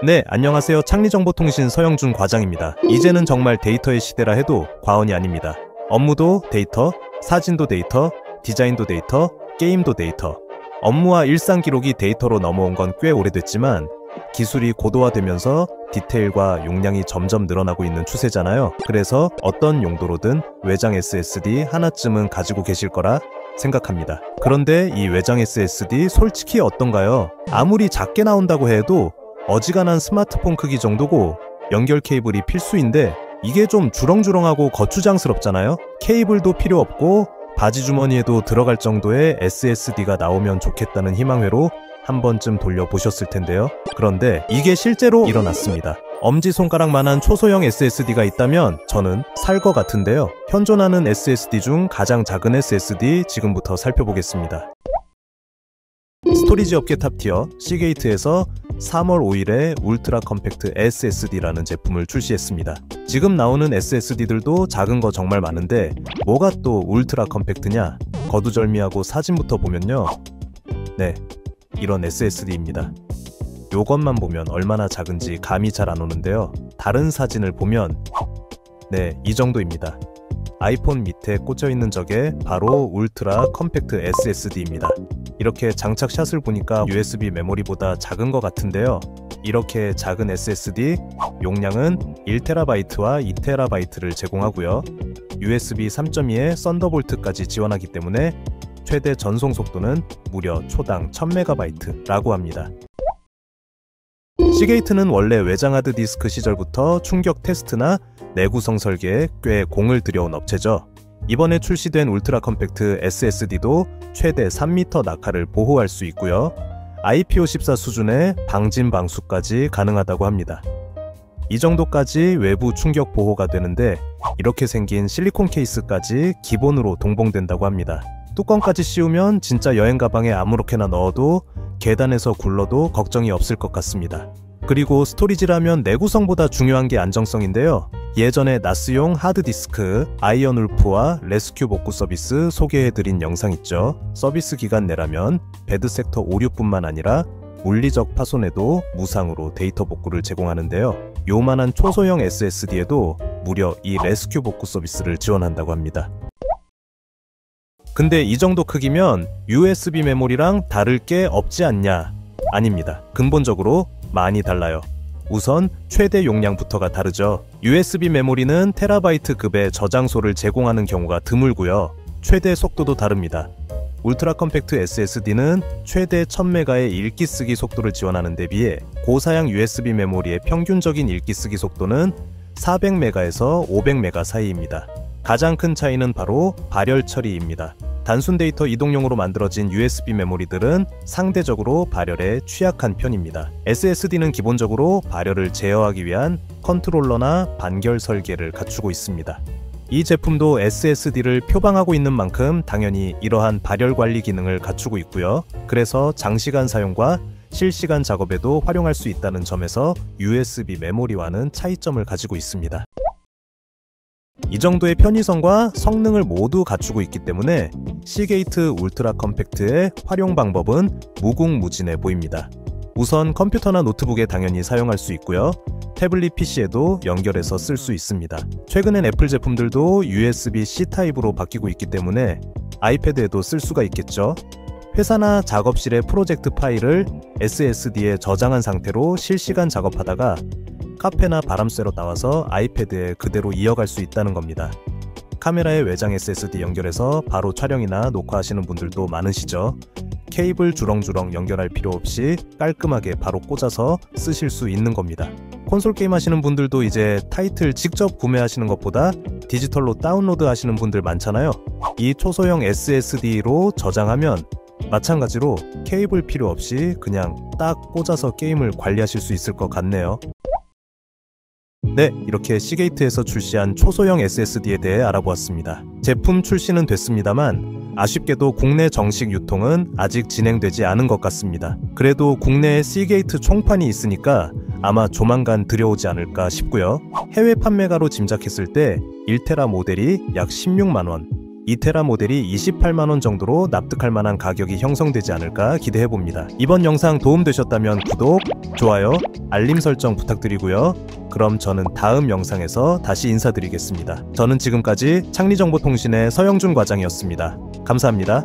네, 안녕하세요. 창리정보통신 서영준 과장입니다. 이제는 정말 데이터의 시대라 해도 과언이 아닙니다. 업무도 데이터, 사진도 데이터, 디자인도 데이터, 게임도 데이터. 업무와 일상 기록이 데이터로 넘어온 건 꽤 오래됐지만 기술이 고도화되면서 디테일과 용량이 점점 늘어나고 있는 추세잖아요. 그래서 어떤 용도로든 외장 SSD 하나쯤은 가지고 계실 거라 생각합니다. 그런데 이 외장 SSD 솔직히 어떤가요? 아무리 작게 나온다고 해도 어지간한 스마트폰 크기 정도고 연결 케이블이 필수인데 이게 좀 주렁주렁하고 거추장스럽잖아요? 케이블도 필요 없고 바지 주머니에도 들어갈 정도의 SSD가 나오면 좋겠다는 희망회로 한 번쯤 돌려보셨을 텐데요. 그런데 이게 실제로 일어났습니다. 엄지손가락만한 초소형 SSD가 있다면 저는 살 것 같은데요. 현존하는 SSD 중 가장 작은 SSD 지금부터 살펴보겠습니다. 스토리지 업계 탑티어 시게이트에서 3월 5일에 울트라 컴팩트 SSD라는 제품을 출시했습니다. 지금 나오는 SSD들도 작은 거 정말 많은데 뭐가 또 울트라 컴팩트냐? 거두절미하고 사진부터 보면요. 네, 이런 SSD입니다. 요것만 보면 얼마나 작은지 감이 잘 안 오는데요. 다른 사진을 보면 네, 이 정도입니다. 아이폰 밑에 꽂혀있는 저게 바로 울트라 컴팩트 SSD입니다. 이렇게 장착샷을 보니까 USB 메모리보다 작은 것 같은데요. 이렇게 작은 SSD 용량은 1TB와 2TB를 제공하고요. USB 3.2에 썬더볼트까지 지원하기 때문에 최대 전송 속도는 무려 초당 1000MB라고 합니다. 시게이트는 원래 외장 하드디스크 시절부터 충격 테스트나 내구성 설계에 꽤 공을 들여온 업체죠. 이번에 출시된 울트라 컴팩트 SSD도 최대 3m 낙하를 보호할 수 있고요. IP54 수준의 방진 방수까지 가능하다고 합니다. 이 정도까지 외부 충격 보호가 되는데 이렇게 생긴 실리콘 케이스까지 기본으로 동봉된다고 합니다. 뚜껑까지 씌우면 진짜 여행 가방에 아무렇게나 넣어도 계단에서 굴러도 걱정이 없을 것 같습니다. 그리고 스토리지라면 내구성보다 중요한 게 안정성인데요. 예전에 나스용 하드디스크 아이언울프와 레스큐 복구 서비스 소개해드린 영상 있죠. 서비스 기간 내라면 배드섹터 오류뿐만 아니라 물리적 파손에도 무상으로 데이터 복구를 제공하는데요. 요만한 초소형 SSD에도 무려 이 레스큐 복구 서비스를 지원한다고 합니다. 근데 이 정도 크기면 USB 메모리랑 다를 게 없지 않냐? 아닙니다. 근본적으로 많이 달라요. 우선 최대 용량부터가 다르죠. USB 메모리는 테라바이트급의 저장소를 제공하는 경우가 드물고요. 최대 속도도 다릅니다. 울트라 컴팩트 SSD는 최대 1000메가의 읽기 쓰기 속도를 지원하는 데 비해 고사양 USB 메모리의 평균적인 읽기 쓰기 속도는 400메가에서 500메가 사이입니다. 가장 큰 차이는 바로 발열 처리입니다. 단순 데이터 이동용으로 만들어진 USB 메모리들은 상대적으로 발열에 취약한 편입니다. SSD는 기본적으로 발열을 제어하기 위한 컨트롤러나 반결 설계를 갖추고 있습니다. 이 제품도 SSD를 표방하고 있는 만큼 당연히 이러한 발열 관리 기능을 갖추고 있고요. 그래서 장시간 사용과 실시간 작업에도 활용할 수 있다는 점에서 USB 메모리와는 차이점을 가지고 있습니다. 이 정도의 편의성과 성능을 모두 갖추고 있기 때문에 시게이트 울트라 컴팩트의 활용 방법은 무궁무진해 보입니다. 우선 컴퓨터나 노트북에 당연히 사용할 수 있고요. 태블릿 PC에도 연결해서 쓸 수 있습니다. 최근엔 애플 제품들도 USB-C 타입으로 바뀌고 있기 때문에 아이패드에도 쓸 수가 있겠죠. 회사나 작업실의 프로젝트 파일을 SSD에 저장한 상태로 실시간 작업하다가 카페나 바람 쐬러 나와서 아이패드에 그대로 이어갈 수 있다는 겁니다. 카메라에 외장 SSD 연결해서 바로 촬영이나 녹화하시는 분들도 많으시죠. 케이블 주렁주렁 연결할 필요 없이 깔끔하게 바로 꽂아서 쓰실 수 있는 겁니다. 콘솔 게임 하시는 분들도 이제 타이틀 직접 구매하시는 것보다 디지털로 다운로드 하시는 분들 많잖아요. 이 초소형 SSD로 저장하면 마찬가지로 케이블 필요 없이 그냥 딱 꽂아서 게임을 관리하실 수 있을 것 같네요. 네, 이렇게 시게이트에서 출시한 초소형 SSD에 대해 알아보았습니다. 제품 출시는 됐습니다만 아쉽게도 국내 정식 유통은 아직 진행되지 않은 것 같습니다. 그래도 국내에 시게이트 총판이 있으니까 아마 조만간 들여오지 않을까 싶고요. 해외 판매가로 짐작했을 때 1테라 모델이 약 16만원, 2테라 모델이 28만원 정도로 납득할 만한 가격이 형성되지 않을까 기대해봅니다. 이번 영상 도움되셨다면 구독, 좋아요, 알림 설정 부탁드리고요. 그럼 저는 다음 영상에서 다시 인사드리겠습니다. 저는 지금까지 창리정보통신의 서영준 과장이었습니다. 감사합니다.